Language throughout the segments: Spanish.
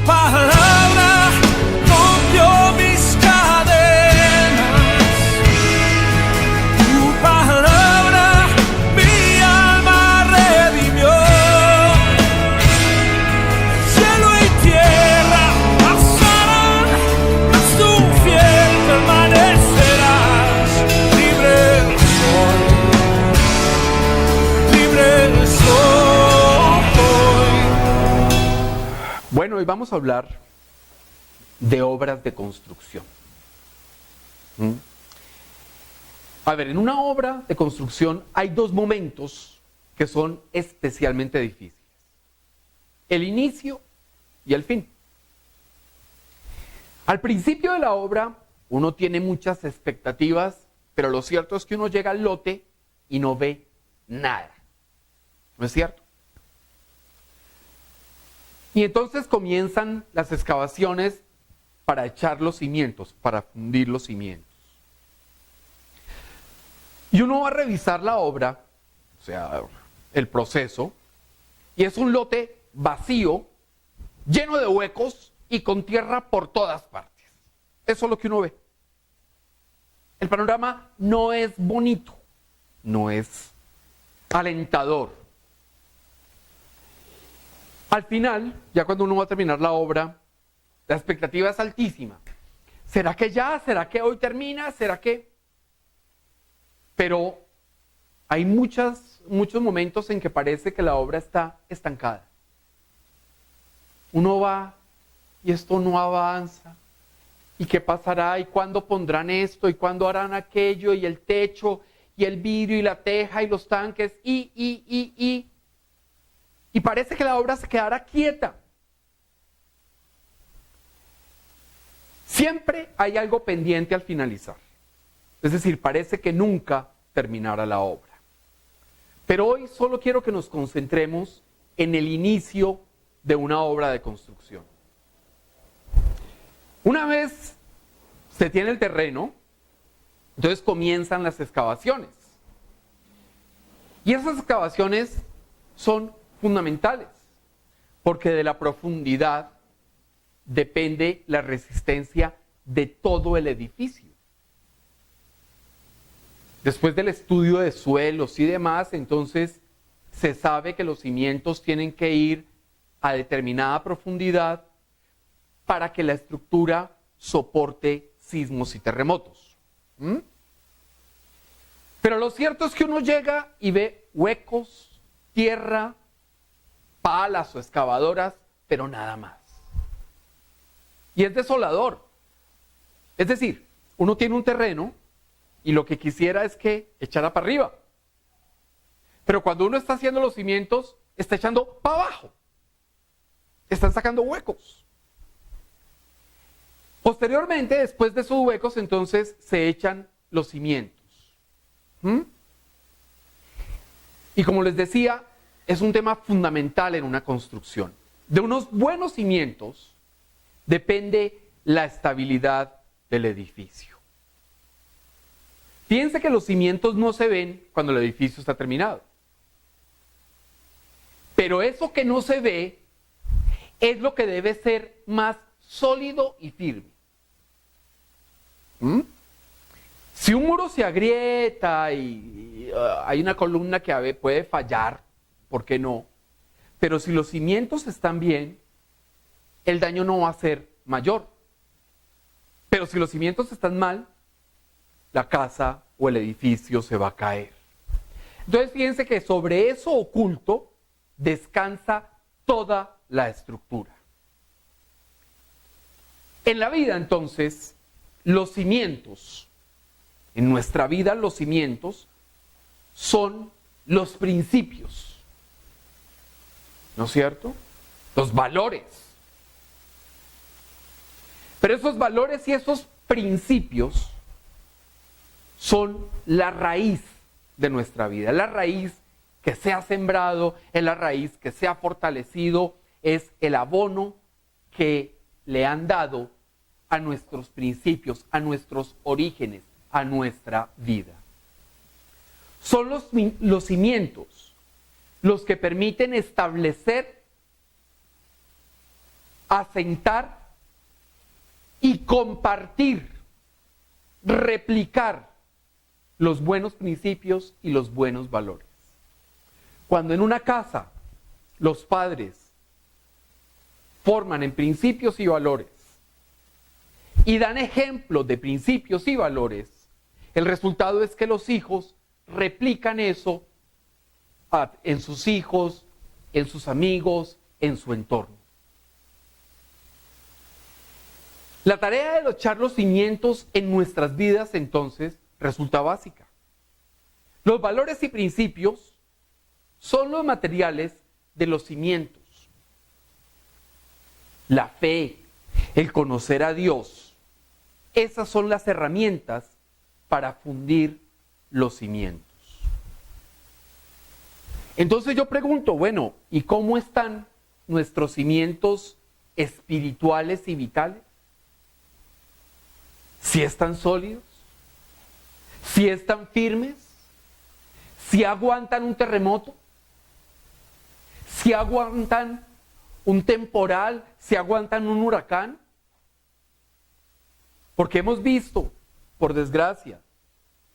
palabra rompió mis cadenas. Tu palabra mi alma redimió. Cielo y tierra pasarán, mas tú fiel permanecerás. Libre soy. Bueno, hoy vamos a hablar de obras de construcción. A ver, en una obra de construcción hay dos momentos que son especialmente difíciles. El inicio y el fin. Al principio de la obra uno tiene muchas expectativas, pero lo cierto es que uno llega al lote y no ve nada. ¿No es cierto? Y entonces comienzan las excavaciones para echar los cimientos, para fundir los cimientos. Y uno va a revisar la obra, o sea, el proceso, y es un lote vacío, lleno de huecos y con tierra por todas partes. Eso es lo que uno ve. El panorama no es bonito, no es alentador. Al final, ya cuando uno va a terminar la obra, la expectativa es altísima. ¿Será que ya? ¿Será que hoy termina? ¿Será que? Pero hay muchos momentos en que parece que la obra está estancada. Uno va y esto no avanza. ¿Y qué pasará? ¿Y cuándo pondrán esto? ¿Y cuándo harán aquello? ¿Y el techo? ¿Y el vidrio? ¿Y la teja? ¿Y los tanques? Y parece que la obra se quedará quieta. Siempre hay algo pendiente al finalizar. Es decir, parece que nunca terminará la obra. Pero hoy solo quiero que nos concentremos en el inicio de una obra de construcción. Una vez se tiene el terreno, entonces comienzan las excavaciones. Y esas excavaciones son fundamentales, porque de la profundidad depende la resistencia de todo el edificio. Después del estudio de suelos y demás, entonces se sabe que los cimientos tienen que ir a determinada profundidad para que la estructura soporte sismos y terremotos. Pero lo cierto es que uno llega y ve huecos, tierra, palas o excavadoras, pero nada más. Y es desolador. Es decir, uno tiene un terreno y lo que quisiera es que echara para arriba. Pero cuando uno está haciendo los cimientos, está echando para abajo. Están sacando huecos. Posteriormente, después de esos huecos, entonces se echan los cimientos. Y como les decía, es un tema fundamental en una construcción. De unos buenos cimientos depende la estabilidad del edificio. Fíjense que los cimientos no se ven cuando el edificio está terminado. Pero eso que no se ve es lo que debe ser más sólido y firme. Si un muro se agrieta y hay una columna que puede fallar, ¿por qué no? Pero si los cimientos están bien, el daño no va a ser mayor. Pero si los cimientos están mal, la casa o el edificio se va a caer. Entonces fíjense que sobre eso oculto descansa toda la estructura. En la vida, entonces, los cimientos, en nuestra vida los cimientos son los principios, ¿no es cierto? Los valores. Pero esos valores y esos principios son la raíz de nuestra vida, la raíz que se ha sembrado, es la raíz que se ha fortalecido, es el abono que le han dado a nuestros principios, a nuestros orígenes, a nuestra vida. Son los cimientos los que permiten establecer asentar y compartir, replicar los buenos principios y los buenos valores. Cuando en una casa los padres forman en principios y valores y dan ejemplo de principios y valores, el resultado es que los hijos replican eso en sus hijos, en sus amigos, en su entorno. La tarea de echar los cimientos en nuestras vidas, entonces, resulta básica. Los valores y principios son los materiales de los cimientos. La fe, el conocer a Dios, esas son las herramientas para fundir los cimientos. Entonces yo pregunto, bueno, ¿y cómo están nuestros cimientos espirituales y vitales? ¿Si están sólidos? ¿Si están firmes? ¿Si aguantan un terremoto? ¿Si aguantan un temporal? ¿Si aguantan un huracán? Porque hemos visto, por desgracia,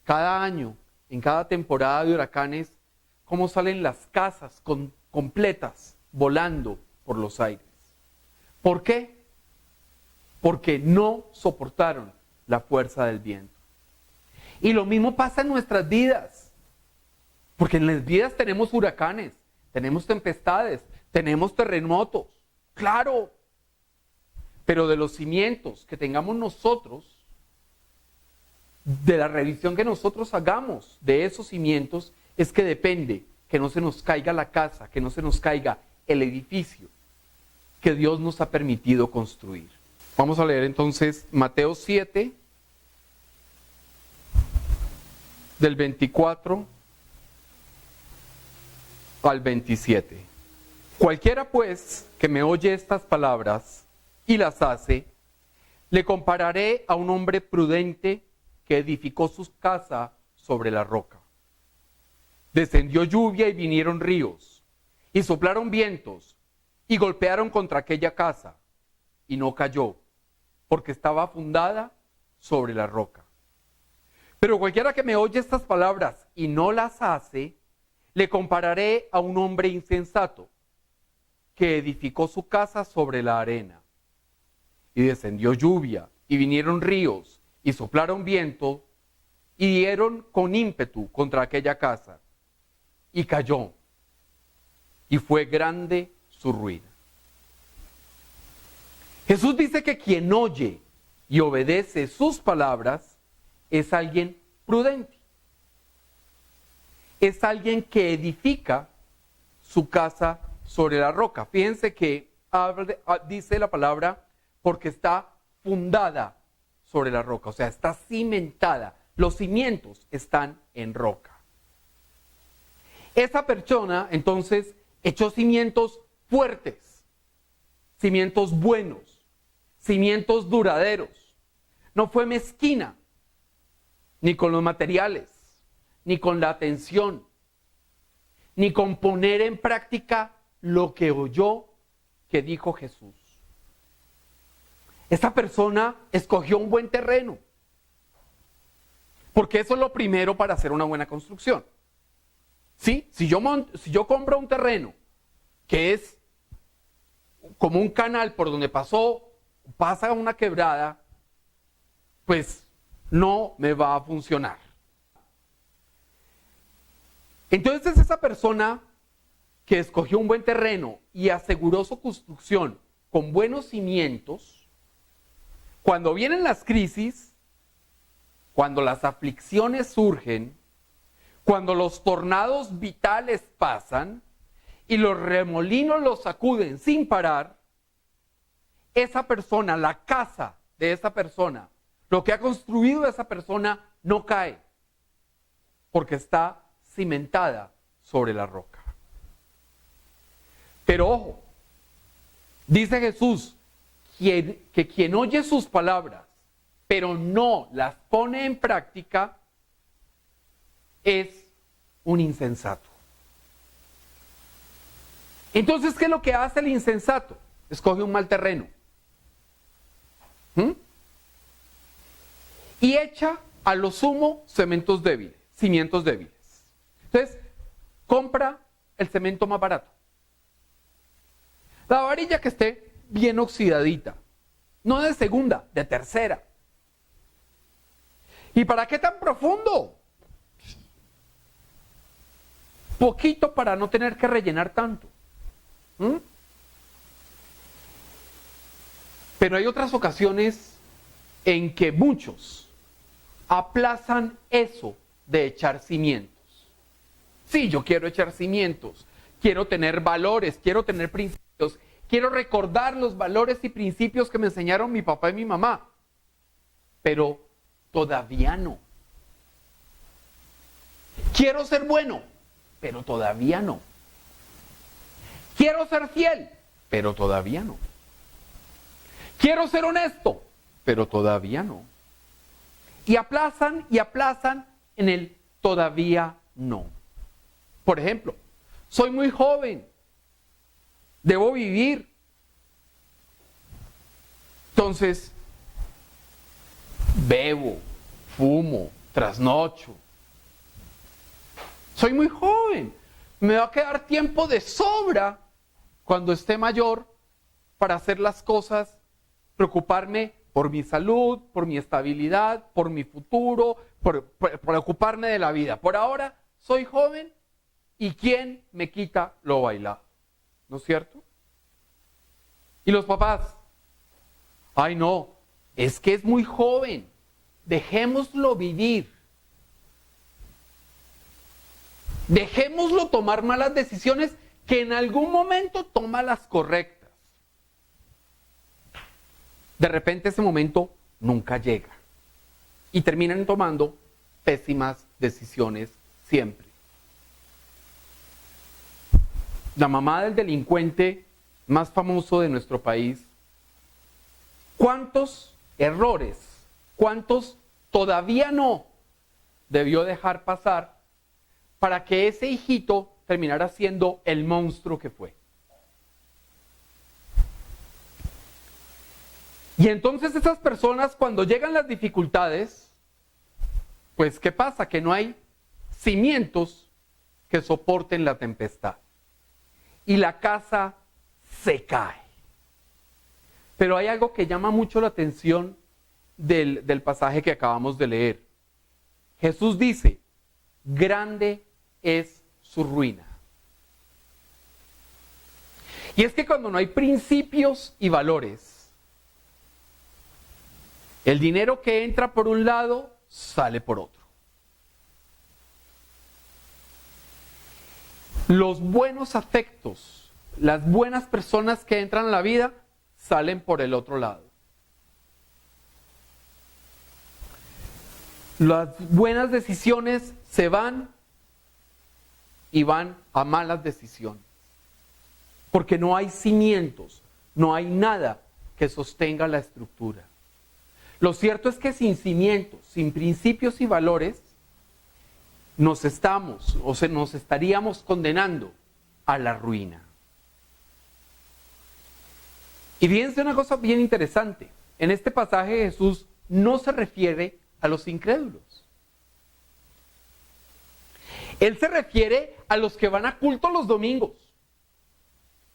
cada año, en cada temporada de huracanes, cómo salen las casas completas volando por los aires. ¿Por qué? Porque no soportaron la fuerza del viento. Y lo mismo pasa en nuestras vidas. Porque en las vidas tenemos huracanes, tenemos tempestades, tenemos terremotos. Claro. Pero de los cimientos que tengamos nosotros, de la revisión que nosotros hagamos de esos cimientos, es que depende que no se nos caiga la casa, que no se nos caiga el edificio que Dios nos ha permitido construir. Vamos a leer entonces Mateo 7, del 24 al 27. Cualquiera pues que me oye estas palabras y las hace, le compararé a un hombre prudente que edificó su casa sobre la roca. Descendió lluvia y vinieron ríos, y soplaron vientos, y golpearon contra aquella casa, y no cayó, porque estaba fundada sobre la roca. Pero cualquiera que me oye estas palabras y no las hace, le compararé a un hombre insensato, que edificó su casa sobre la arena. Y descendió lluvia, y vinieron ríos, y soplaron viento, y dieron con ímpetu contra aquella casa, y cayó, y fue grande su ruina. Jesús dice que quien oye y obedece sus palabras es alguien prudente. Es alguien que edifica su casa sobre la roca. Fíjense que dice la palabra porque está fundada sobre la roca, o sea, está cimentada. Los cimientos están en roca. Esa persona, entonces, echó cimientos fuertes, cimientos buenos, cimientos duraderos. No fue mezquina, ni con los materiales, ni con la atención, ni con poner en práctica lo que oyó que dijo Jesús. Esta persona escogió un buen terreno, porque eso es lo primero para hacer una buena construcción. ¿Sí? Si yo compro un terreno que es como un canal por donde pasa una quebrada, pues no me va a funcionar. Entonces esa persona que escogió un buen terreno y aseguró su construcción con buenos cimientos, cuando vienen las crisis, cuando las aflicciones surgen, cuando los tornados vitales pasan y los remolinos los sacuden sin parar, esa persona, la casa de esa persona, lo que ha construido esa persona no cae, porque está cimentada sobre la roca. Pero ojo, dice Jesús que quien oye sus palabras, pero no las pone en práctica, es un insensato. Entonces, ¿qué es lo que hace el insensato? escoge un mal terreno. Y echa a lo sumo cimientos débiles. Entonces, compra el cemento más barato. La varilla que esté bien oxidadita. No de segunda, de tercera. ¿Y para qué tan profundo? Poquito para no tener que rellenar tanto. Pero hay otras ocasiones en que muchos aplazan eso de echar cimientos. Sí, yo quiero echar cimientos, quiero tener valores, quiero tener principios, quiero recordar los valores y principios que me enseñaron mi papá y mi mamá, pero todavía no. Quiero ser bueno, pero todavía no. Quiero ser fiel, pero todavía no. Quiero ser honesto, pero todavía no. Y aplazan en el todavía no. Por ejemplo, soy muy joven, debo vivir. Entonces, bebo, fumo, trasnocho. Soy muy joven, me va a quedar tiempo de sobra cuando esté mayor para hacer las cosas, preocuparme por mi salud, por mi estabilidad, por mi futuro, por ocuparme de la vida. Por ahora soy joven y ¿quién me quita lo bailado? ¿No es cierto? Y los papás, ay no, es que es muy joven, dejémoslo vivir. Dejémoslo tomar malas decisiones que en algún momento toma las correctas. De repente ese momento nunca llega y terminan tomando pésimas decisiones siempre. La mamá del delincuente más famoso de nuestro país, ¿cuántos errores, cuántos todavía no debió dejar pasar para que ese hijito terminara siendo el monstruo que fue? Y entonces esas personas, cuando llegan las dificultades, pues ¿qué pasa? Que no hay cimientos que soporten la tempestad. Y la casa se cae. Pero hay algo que llama mucho la atención del pasaje que acabamos de leer. Jesús dice, grande es su ruina. Y es que cuando no hay principios y valores, el dinero que entra por un lado, sale por otro. Los buenos afectos, las buenas personas que entran a la vida, salen por el otro lado. Las buenas decisiones se van y van a malas decisiones. Porque no hay cimientos, no hay nada que sostenga la estructura. Lo cierto es que sin cimientos, sin principios y valores, nos estaríamos condenando a la ruina. Y fíjense una cosa bien interesante. En este pasaje Jesús no se refiere a los incrédulos. Él se refiere a los que van a culto los domingos,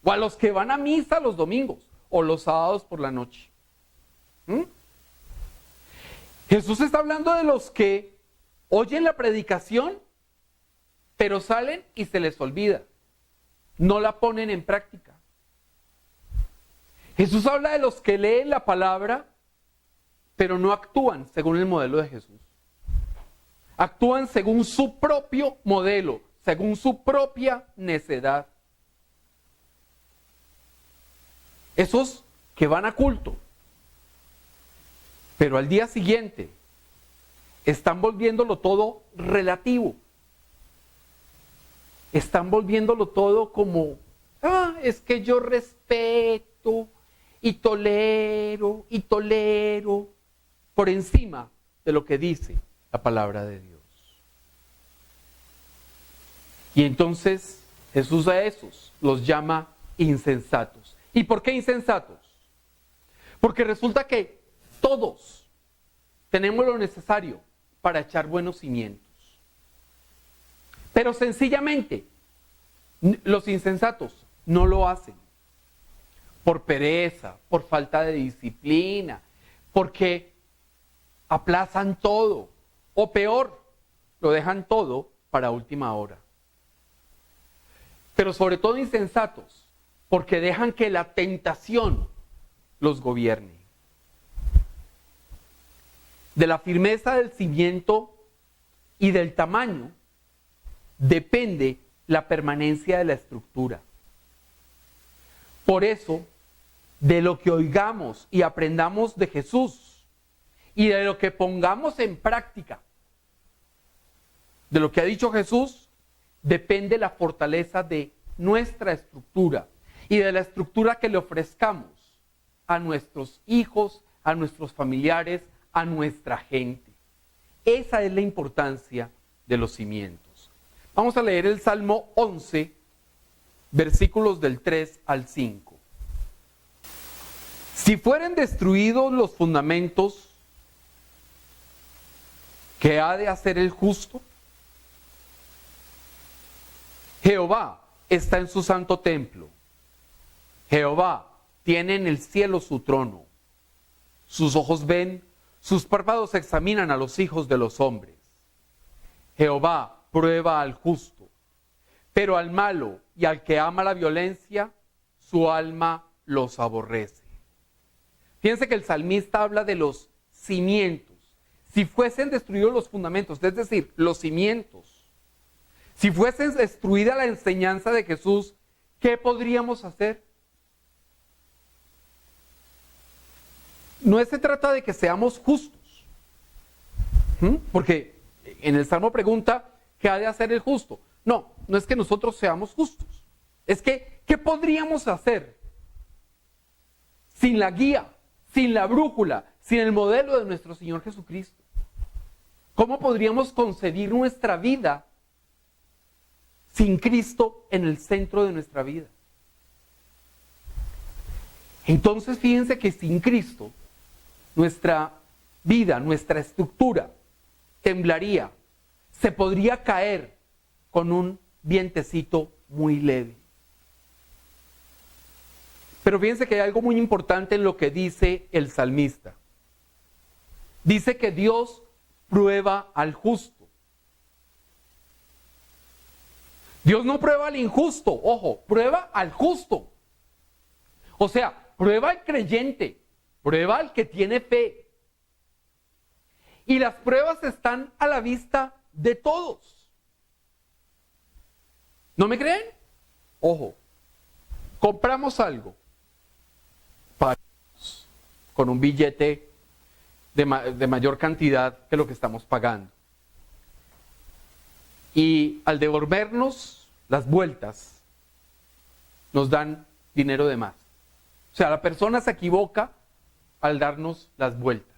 o a los que van a misa los domingos, o los sábados por la noche. Jesús está hablando de los que oyen la predicación, pero salen y se les olvida. No la ponen en práctica. Jesús habla de los que leen la palabra, pero no actúan según el modelo de Jesús. Actúan según su propio modelo, según su propia necedad. Esos que van a culto, pero al día siguiente están volviéndolo todo relativo. Están volviéndolo todo como, es que yo respeto y tolero por encima de lo que dice la palabra de Dios. Y entonces Jesús a esos los llama insensatos. ¿Y por qué insensatos? Porque resulta que todos tenemos lo necesario para echar buenos cimientos. Pero sencillamente, los insensatos no lo hacen. Por pereza, por falta de disciplina, porque aplazan todo. O peor, lo dejan todo para última hora. Pero sobre todo insensatos, porque dejan que la tentación los gobierne. De la firmeza del cimiento y del tamaño depende la permanencia de la estructura. Por eso, de lo que oigamos y aprendamos de Jesús y de lo que pongamos en práctica, de lo que ha dicho Jesús, depende la fortaleza de nuestra estructura y de la estructura que le ofrezcamos a nuestros hijos, a nuestros familiares, a nuestra gente. Esa es la importancia de los cimientos. Vamos a leer el Salmo 11, versículos del 3 al 5. Si fueren destruidos los fundamentos, ¿qué ha de hacer el justo? Jehová está en su santo templo. Jehová tiene en el cielo su trono. Sus ojos ven, sus párpados examinan a los hijos de los hombres. Jehová prueba al justo, pero al malo y al que ama la violencia, su alma los aborrece. Fíjense que el salmista habla de los cimientos. Si fuesen destruidos los fundamentos, es decir, los cimientos, si fuese destruida la enseñanza de Jesús, ¿qué podríamos hacer? No se trata de que seamos justos, porque en el Salmo pregunta, ¿qué ha de hacer el justo? No, no es que nosotros seamos justos. Es que, ¿qué podríamos hacer sin la guía, sin la brújula, sin el modelo de nuestro Señor Jesucristo? ¿Cómo podríamos concebir nuestra vida sin Cristo en el centro de nuestra vida? Entonces fíjense que sin Cristo nuestra vida, nuestra estructura temblaría, se podría caer con un vientecito muy leve. Pero fíjense que hay algo muy importante en lo que dice el salmista. Dice que Dios prueba al justo. Dios no prueba al injusto, ojo, prueba al justo. O sea, prueba al creyente, prueba al que tiene fe. Y las pruebas están a la vista de todos. ¿No me creen? Ojo, compramos algo, pagamos con un billete de mayor cantidad que lo que estamos pagando. Y al devolvernos las vueltas, nos dan dinero de más. O sea, la persona se equivoca al darnos las vueltas.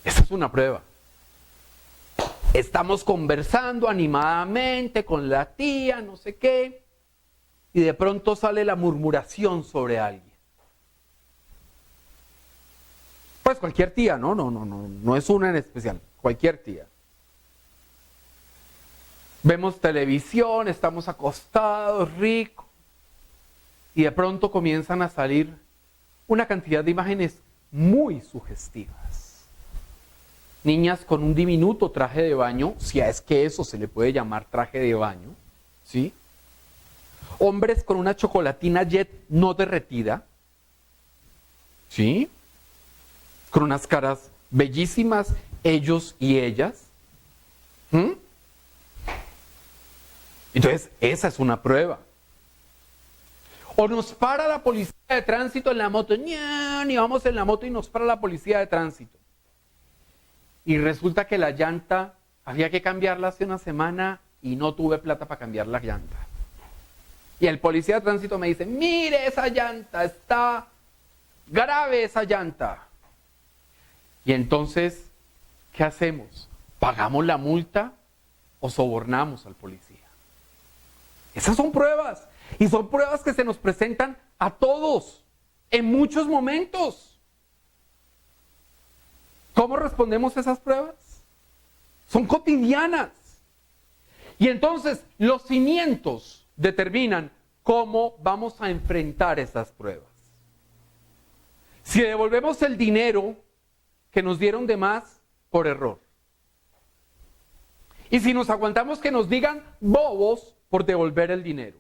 Esa es una prueba. Estamos conversando animadamente con la tía, no sé qué, y de pronto sale la murmuración sobre alguien. Pues cualquier tía, no es una en especial, cualquier tía. Vemos televisión, estamos acostados, ricos, y de pronto comienzan a salir una cantidad de imágenes muy sugestivas. Niñas con un diminuto traje de baño, si es que eso se le puede llamar traje de baño, ¿sí? Hombres con una chocolatina Jet no derretida, ¿sí? Con unas caras bellísimas, ellos y ellas. Entonces, esa es una prueba. O nos para la policía de tránsito en la moto, y vamos en la moto y nos para la policía de tránsito. Y resulta que la llanta, había que cambiarla hace una semana y no tuve plata para cambiar la llanta. Y el policía de tránsito me dice, mire esa llanta, está grave esa llanta. Y entonces, ¿qué hacemos? ¿Pagamos la multa o sobornamos al policía? Esas son pruebas. Y son pruebas que se nos presentan a todos, en muchos momentos. ¿Cómo respondemos a esas pruebas? Son cotidianas. Y entonces los cimientos determinan cómo vamos a enfrentar esas pruebas. Si devolvemos el dinero que nos dieron de más por error. Y si nos aguantamos que nos digan bobos por devolver el dinero.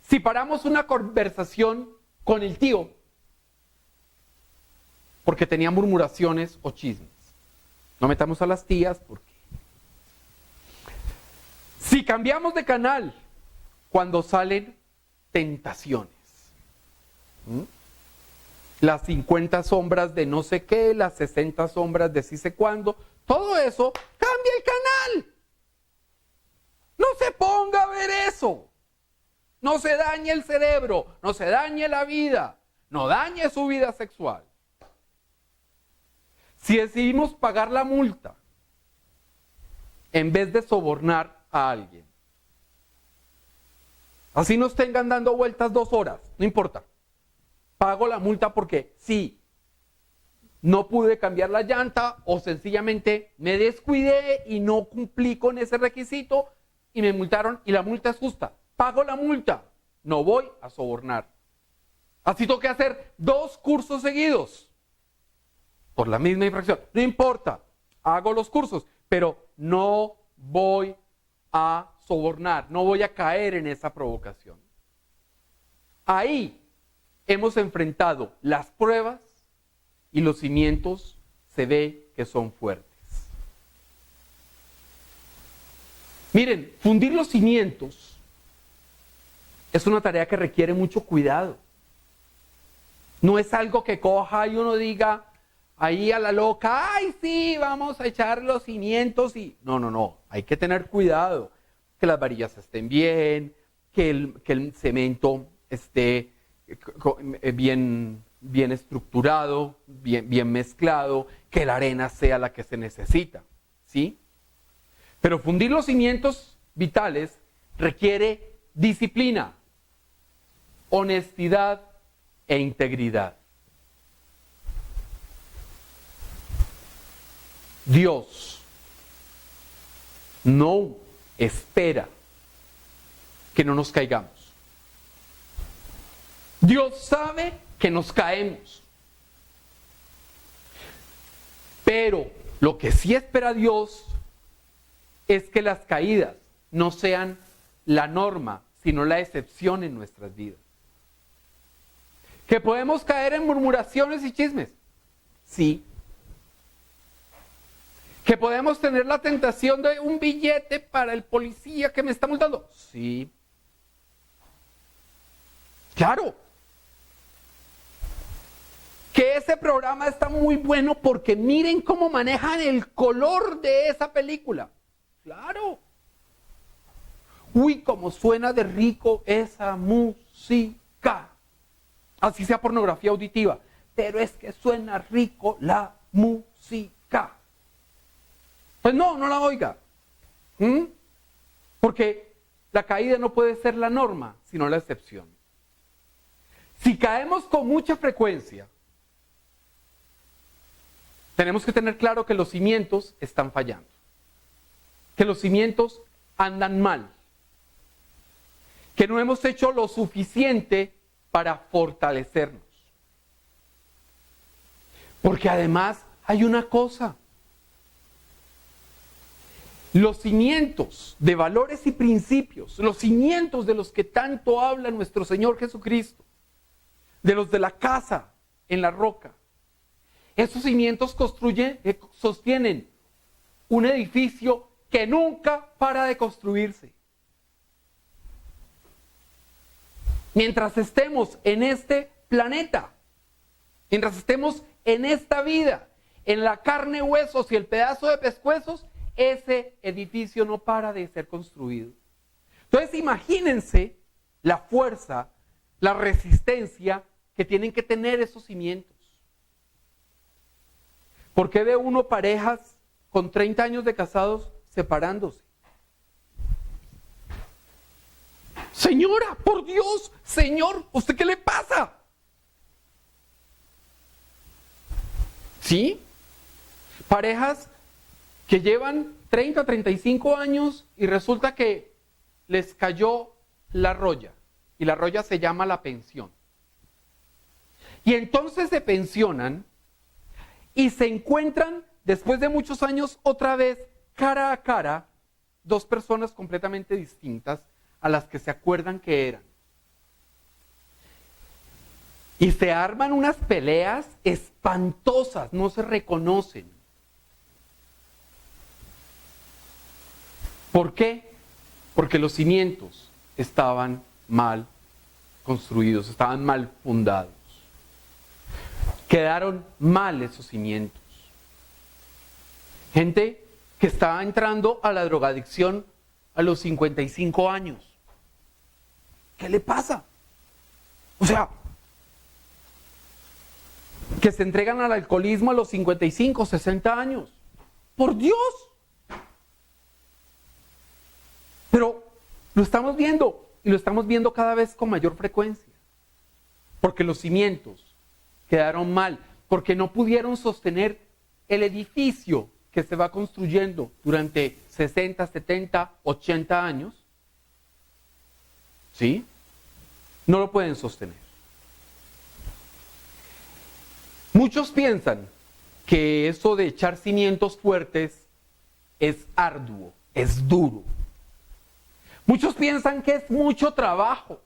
Si paramos una conversación con el tío porque tenía murmuraciones o chismes. No metamos a las tías porque... Si cambiamos de canal cuando salen tentaciones. Las 50 sombras de no sé qué, las 60 sombras de sí sé cuándo. Todo eso, cambia el canal. No se ponga a ver eso. No se dañe el cerebro, no se dañe la vida, no dañe su vida sexual. Si decidimos pagar la multa en vez de sobornar a alguien, así nos tengan dando vueltas 2 horas, no importa. Pago la multa porque sí, no pude cambiar la llanta o sencillamente me descuidé y no cumplí con ese requisito y me multaron y la multa es justa. Pago la multa, no voy a sobornar. Así tengo que hacer 2 cursos seguidos por la misma infracción. No importa, hago los cursos, pero no voy a sobornar, no voy a caer en esa provocación. Ahí hemos enfrentado las pruebas y los cimientos se ve que son fuertes. Miren, fundir los cimientos es una tarea que requiere mucho cuidado. No es algo que coja y uno diga ahí a la loca, ay sí, vamos a echar los cimientos y... No, hay que tener cuidado, que las varillas estén bien, que el cemento esté bien estructurado, bien mezclado, que la arena sea la que se necesita, ¿sí? Pero fundir los cimientos vitales requiere disciplina, honestidad e integridad. Dios no espera que no nos caigamos. Dios sabe que nos caemos. Pero lo que sí espera Dios es que las caídas no sean la norma, sino la excepción en nuestras vidas. ¿Que podemos caer en murmuraciones y chismes? Sí. ¿Que podemos tener la tentación de un billete para el policía que me está multando? Sí. Claro. Que ese programa está muy bueno porque miren cómo manejan el color de esa película. Claro. Uy, cómo suena de rico esa música. Así sea pornografía auditiva. Pero es que suena rico la música. Pues no la oiga. Porque la caída no puede ser la norma, sino la excepción. Si caemos con mucha frecuencia, tenemos que tener claro que los cimientos están fallando. Que los cimientos andan mal. Que no hemos hecho lo suficiente para fortalecernos. Porque además hay una cosa. Los cimientos de valores y principios, los cimientos de los que tanto habla nuestro Señor Jesucristo, de los de la casa en la roca, esos cimientos sostienen un edificio que nunca para de construirse. Mientras estemos en este planeta, mientras estemos en esta vida, en la carne, huesos y el pedazo de pescuezos, ese edificio no para de ser construido. Entonces imagínense la fuerza, la resistencia que tienen que tener esos cimientos. ¿Por qué ve uno parejas con 30 años de casados separándose? Señora, por Dios, Señor, ¿usted qué le pasa? ¿Sí? Parejas que llevan 30, 35 años y resulta que les cayó la roya. Y la roya se llama la pensión. Y entonces se pensionan y se encuentran después de muchos años otra vez cara a cara dos personas completamente distintas a las que se acuerdan que eran. Y se arman unas peleas espantosas, no se reconocen. ¿Por qué? Porque los cimientos estaban mal construidos, estaban mal fundados. Quedaron mal esos cimientos. Gente que estaba entrando a la drogadicción a los 55 años. ¿Qué le pasa? O sea, que se entregan al alcoholismo a los 55, 60 años. ¡Por Dios! Pero lo estamos viendo, y lo estamos viendo cada vez con mayor frecuencia. Porque los cimientos quedaron mal, porque no pudieron sostener el edificio que se va construyendo durante 60, 70, 80 años. ¿Sí? No lo pueden sostener. Muchos piensan que eso de echar cimientos fuertes es arduo, es duro. Muchos piensan que es mucho trabajo,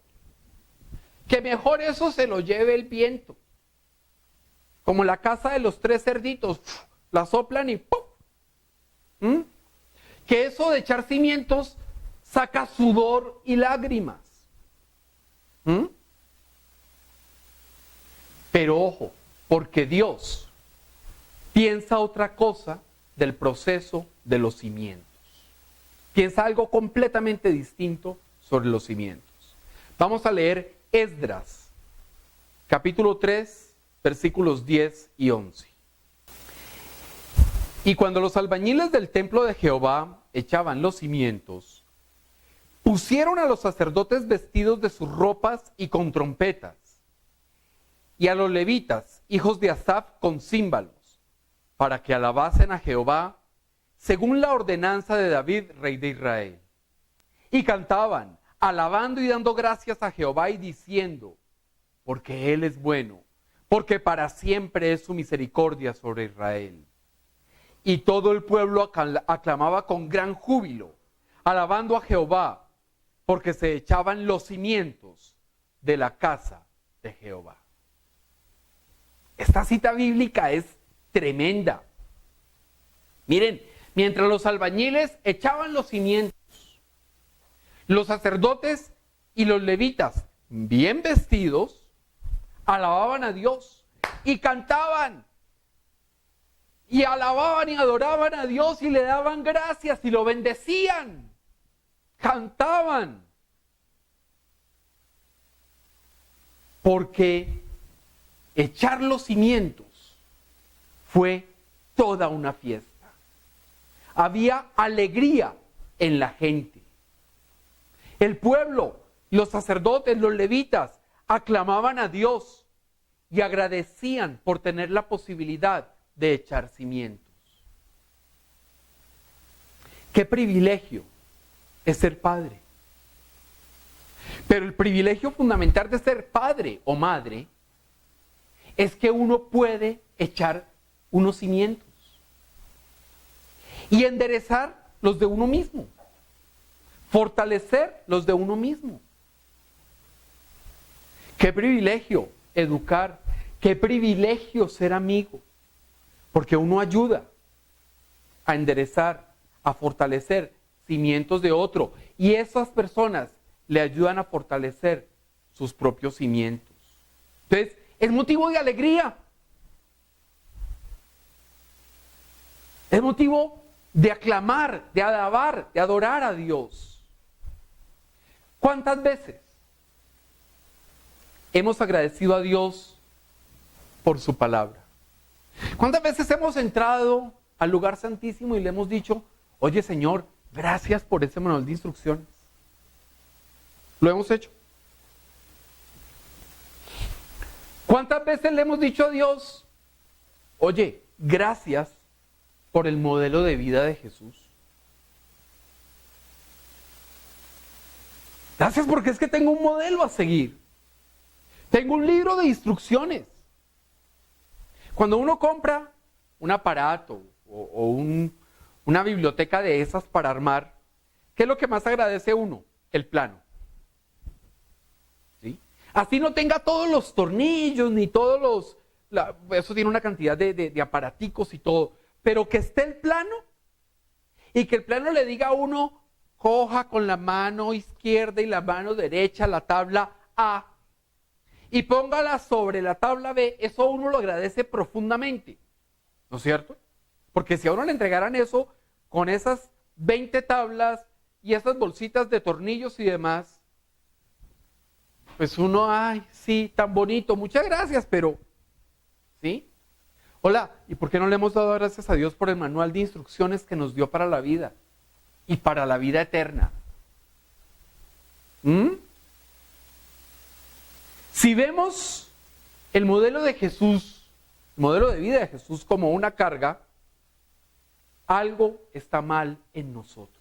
que mejor eso se lo lleve el viento. Como la casa de los 3 cerditos, la soplan y ¡pum! Que eso de echar cimientos saca sudor y lágrimas. Pero ojo, porque Dios piensa otra cosa del proceso de los cimientos. Piensa algo completamente distinto sobre los cimientos. Vamos a leer Esdras, capítulo 3, versículos 10 y 11. Y cuando los albañiles del templo de Jehová echaban los cimientos, pusieron a los sacerdotes vestidos de sus ropas y con trompetas, y a los levitas, hijos de Asaf, con címbalos, para que alabasen a Jehová, según la ordenanza de David, rey de Israel. Y cantaban, alabando y dando gracias a Jehová y diciendo, porque Él es bueno, porque para siempre es su misericordia sobre Israel. Y todo el pueblo aclamaba con gran júbilo, alabando a Jehová, porque se echaban los cimientos de la casa de Jehová. Esta cita bíblica es tremenda. Miren, mientras los albañiles echaban los cimientos, los sacerdotes y los levitas, bien vestidos, alababan a Dios y cantaban. Y alababan y adoraban a Dios y le daban gracias y lo bendecían. Cantaban. Porque echar los cimientos fue toda una fiesta. Había alegría en la gente. El pueblo, los sacerdotes, los levitas, aclamaban a Dios y agradecían por tener la posibilidad de echar cimientos. Qué privilegio es ser padre. Pero el privilegio fundamental de ser padre o madre es que uno puede echar unos cimientos y enderezar los de uno mismo, fortalecer los de uno mismo. Qué privilegio educar, qué privilegio ser amigo, porque uno ayuda a enderezar, a fortalecer cimientos de otro, y esas personas le ayudan a fortalecer sus propios cimientos. Entonces, es motivo de alegría. Es motivo de aclamar, de alabar, de adorar a Dios. ¿Cuántas veces hemos agradecido a Dios por su palabra? ¿Cuántas veces hemos entrado al lugar santísimo y le hemos dicho, oye Señor, gracias por ese manual de instrucciones? ¿Lo hemos hecho? ¿Cuántas veces le hemos dicho a Dios, oye, gracias por el modelo de vida de Jesús? Gracias porque es que tengo un modelo a seguir. Tengo un libro de instrucciones. Cuando uno compra un aparato o una biblioteca de esas para armar, ¿qué es lo que más agradece a uno? El plano. ¿Sí? Así no tenga todos los tornillos ni todos los... eso tiene una cantidad de aparaticos y todo. Pero que esté el plano y que el plano le diga a uno, coja con la mano izquierda y la mano derecha la tabla A y póngala sobre la tabla B, eso uno lo agradece profundamente, ¿no es cierto? Porque si a uno le entregaran eso con esas 20 tablas y esas bolsitas de tornillos y demás, pues uno, ay, sí, tan bonito, muchas gracias, pero, ¿sí? Hola, ¿y por qué no le hemos dado gracias a Dios por el manual de instrucciones que nos dio para la vida y para la vida eterna? Si vemos el modelo de Jesús, el modelo de vida de Jesús como una carga, algo está mal en nosotros.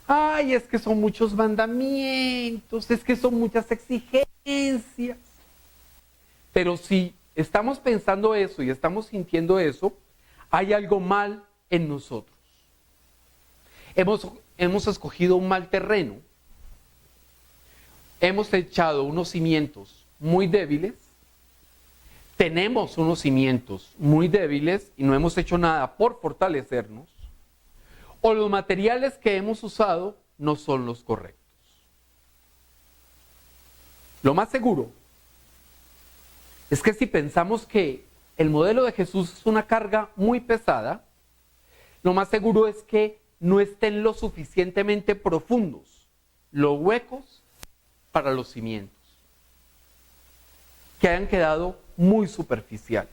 Ay, es que son muchos mandamientos, es que son muchas exigencias. Pero si estamos pensando eso y estamos sintiendo eso, hay algo mal en nosotros. Hemos escogido un mal terreno. Hemos echado unos cimientos muy débiles. Tenemos unos cimientos muy débiles y no hemos hecho nada por fortalecernos. O los materiales que hemos usado no son los correctos. Lo más seguro es que si pensamos que el modelo de Jesús es una carga muy pesada, lo más seguro es que no estén lo suficientemente profundos los huecos para los cimientos, que hayan quedado muy superficiales.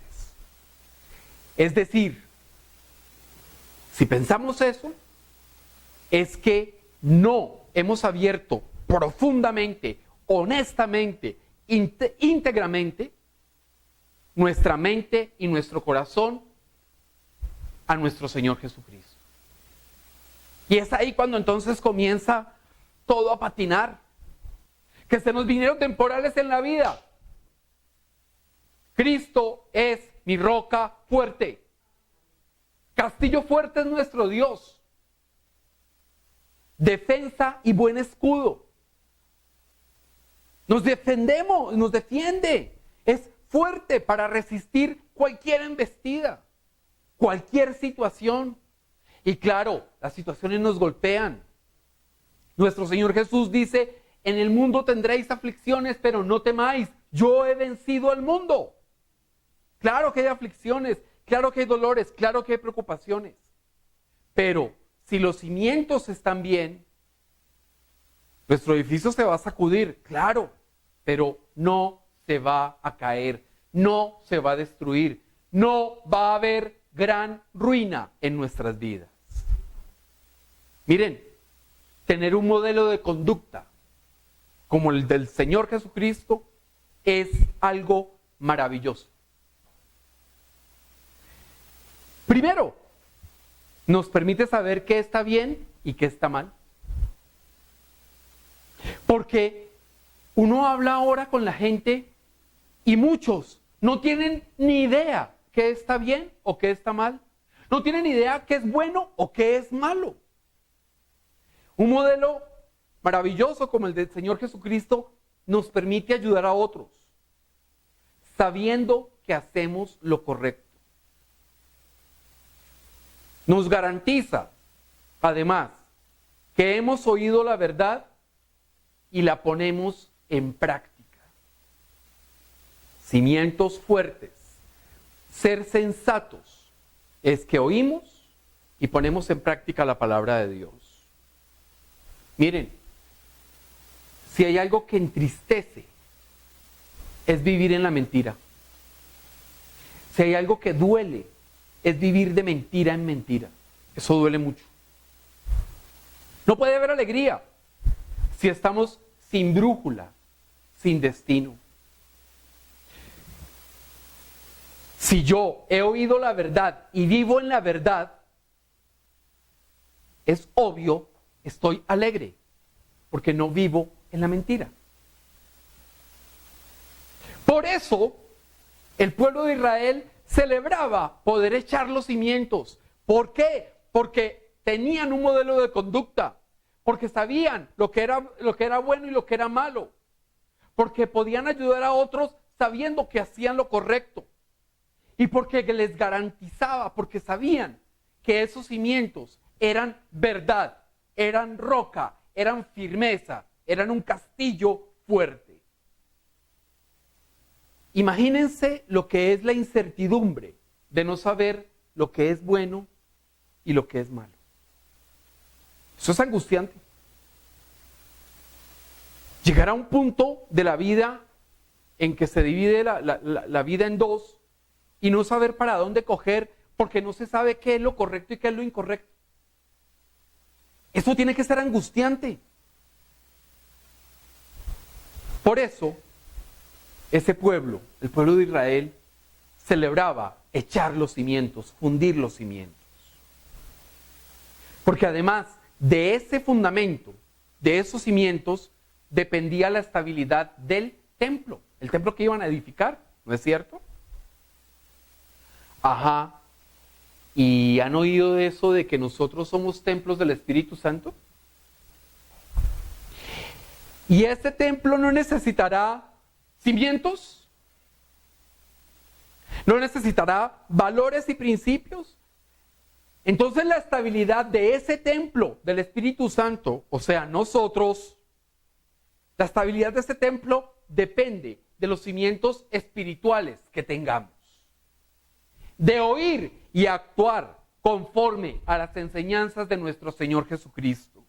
Es decir, si pensamos eso, es que no hemos abierto profundamente, honestamente, íntegramente, nuestra mente y nuestro corazón a nuestro Señor Jesucristo. Y es ahí cuando entonces comienza todo a patinar. Que se nos vinieron temporales en la vida. Cristo es mi roca fuerte. Castillo fuerte es nuestro Dios. Defensa y buen escudo. Nos defendemos, nos defiende. Es fuerte para resistir cualquier embestida, cualquier situación. Y claro, las situaciones nos golpean. Nuestro Señor Jesús dice, en el mundo tendréis aflicciones, pero no temáis, yo he vencido al mundo. Claro que hay aflicciones, claro que hay dolores, claro que hay preocupaciones. Pero si los cimientos están bien, nuestro edificio se va a sacudir, claro, pero no se va a caer, no se va a destruir, no va a haber gran ruina en nuestras vidas. Miren, tener un modelo de conducta como el del Señor Jesucristo es algo maravilloso. Primero, nos permite saber qué está bien y qué está mal. Porque uno habla ahora con la gente y muchos no tienen ni idea qué está bien o qué está mal. No tienen ni idea qué es bueno o qué es malo. Un modelo maravilloso como el del Señor Jesucristo nos permite ayudar a otros, sabiendo que hacemos lo correcto. Nos garantiza, además, que hemos oído la verdad y la ponemos en práctica. Cimientos fuertes. Ser sensatos es que oímos y ponemos en práctica la palabra de Dios. Miren, si hay algo que entristece, es vivir en la mentira. Si hay algo que duele, es vivir de mentira en mentira. Eso duele mucho. No puede haber alegría si estamos sin brújula, sin destino. Si yo he oído la verdad y vivo en la verdad, es obvio, estoy alegre, porque no vivo en la mentira. Por eso, el pueblo de Israel celebraba poder echar los cimientos. ¿Por qué? Porque tenían un modelo de conducta, porque sabían lo que era bueno y lo que era malo, porque podían ayudar a otros sabiendo que hacían lo correcto, y porque les garantizaba, porque sabían que esos cimientos eran verdad, eran roca, eran firmeza, eran un castillo fuerte. Imagínense lo que es la incertidumbre de no saber lo que es bueno y lo que es malo. Eso es angustiante. Llegar a un punto de la vida en que se divide la vida en dos y no saber para dónde coger porque no se sabe qué es lo correcto y qué es lo incorrecto. Eso tiene que ser angustiante. Por eso, ese pueblo, el pueblo de Israel, celebraba echar los cimientos, fundir los cimientos. Porque además de ese fundamento, de esos cimientos, dependía la estabilidad del templo, el templo que iban a edificar, ¿no es cierto? Ajá. ¿Y han oído de eso de que nosotros somos templos del Espíritu Santo? ¿Y este templo no necesitará cimientos? ¿No necesitará valores y principios? Entonces la estabilidad de ese templo del Espíritu Santo, o sea, nosotros, la estabilidad de ese templo depende de los cimientos espirituales que tengamos. De oír y actuar conforme a las enseñanzas de nuestro Señor Jesucristo.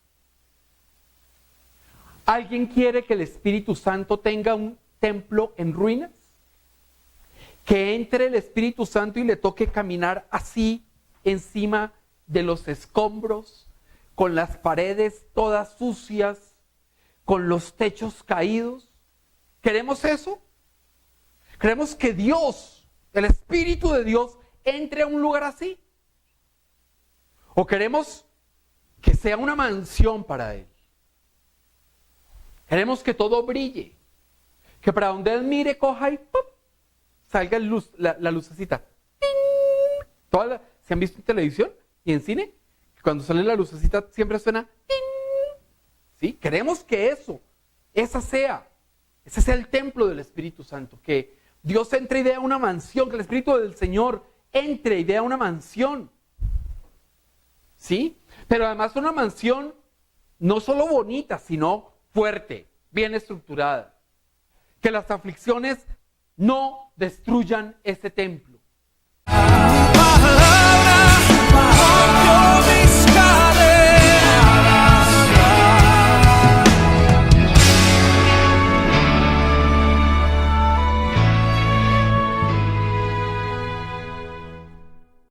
¿Alguien quiere que el Espíritu Santo tenga un templo en ruinas? Que entre el Espíritu Santo y le toque caminar así encima de los escombros, con las paredes todas sucias, con los techos caídos. ¿Queremos eso? ¿Queremos que Dios, el Espíritu de Dios, entre a un lugar así? ¿O queremos que sea una mansión para Él? Queremos que todo brille, que para donde Él mire, coja y ¡pum!, salga la lucecita. ¿Se han visto en televisión y en cine? Cuando sale la lucecita siempre suena ¡ting! ¿Sí? Queremos que ese sea el templo del Espíritu Santo, que Dios entre y vea una mansión, que el Espíritu del Señor entre y vea una mansión. ¿Sí? Pero además una mansión no solo bonita, sino fuerte, bien estructurada. Que las aflicciones no destruyan ese templo.